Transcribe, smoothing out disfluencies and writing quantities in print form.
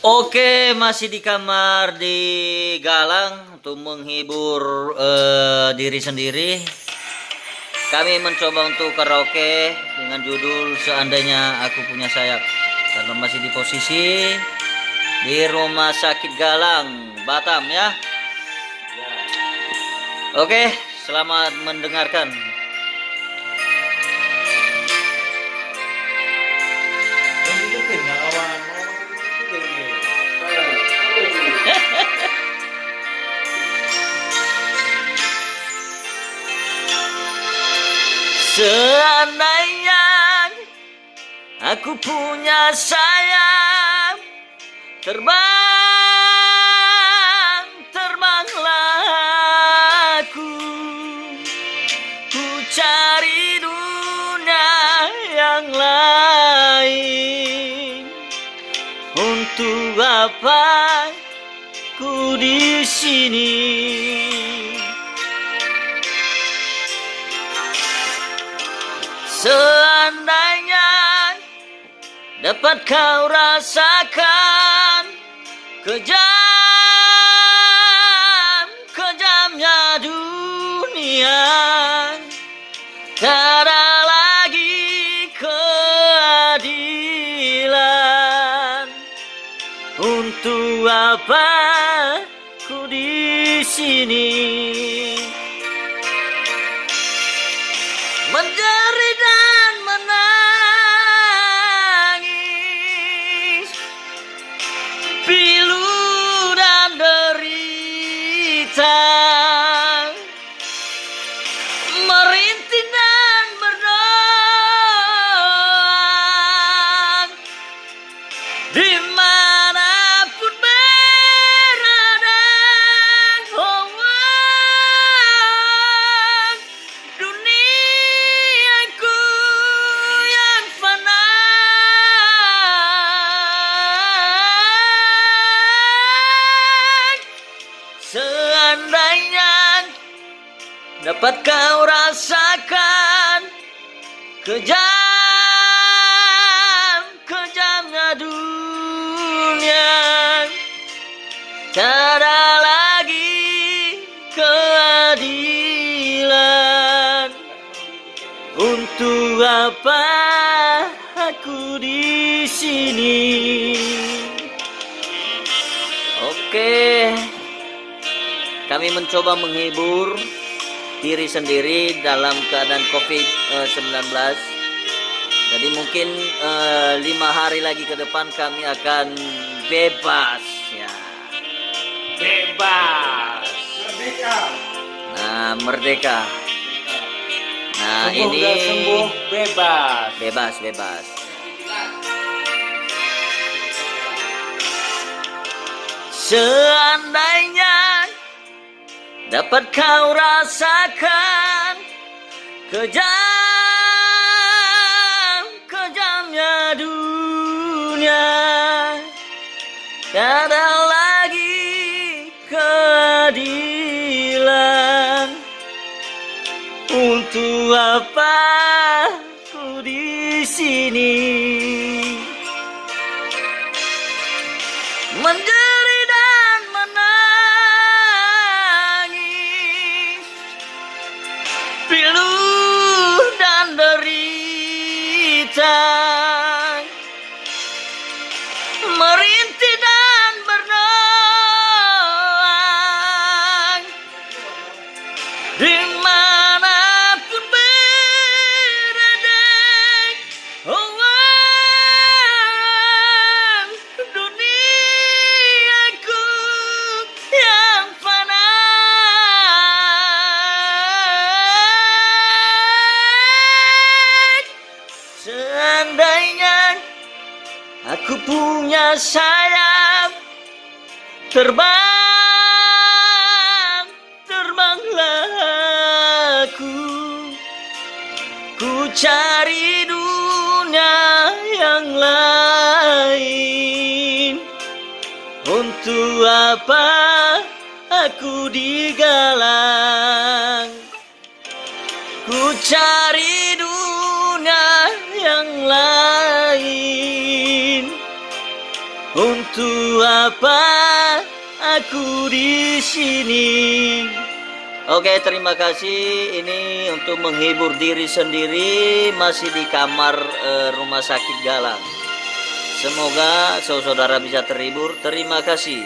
Oke, masih di kamar di Galang untuk menghibur diri sendiri. Kami mencoba untuk karaoke dengan judul Seandainya Aku Punya Sayap. Karena masih di posisi di Rumah Sakit Galang, Batam ya. Oke, selamat mendengarkan. Seandainya aku punya sayap, terbang, terbanglah aku. Ku cari dunia yang lain. Untuk apa ku di sini? Seandainya dapat kau rasakan kejamnya dunia, tak ada lagi keadilan. Untuk apa ku di sini? Menjerit dan menangis, pilu dan derita, merintih dan berdoa, dimanapun berada. Oh, duniaku yang fana. Seandainya dapat kau rasakan kejamnya dunia, tak ada lagi keadilan. Untuk apa aku di sini? Oke, kami mencoba menghibur diri sendiri dalam keadaan COVID-19. Jadi mungkin 5 hari lagi ke depan kami akan bebas ya. Bebas. Merdeka. Nah, merdeka. Nah, Sembuh ini dan sembuh bebas. bebas. Seandainya dapat kau rasakan kejamnya dunia, tak ada lagi keadilan. Untuk apa ku di sini? Menjerit dan menangis, pilu dan derita, merintih dan berdoa, dimanapun berada. Oh, duniaku yang fana. Seandainya aku punya sayap, terbang, terbanglah aku. Ku cari dunia yang lain. Untuk apa aku digalang? Ku cari dunia yang lain. Untuk apa aku di sini? Oke, terima kasih. Ini untuk menghibur diri sendiri, masih di kamar rumah sakit Galang. Semoga saudara bisa terhibur. Terima kasih.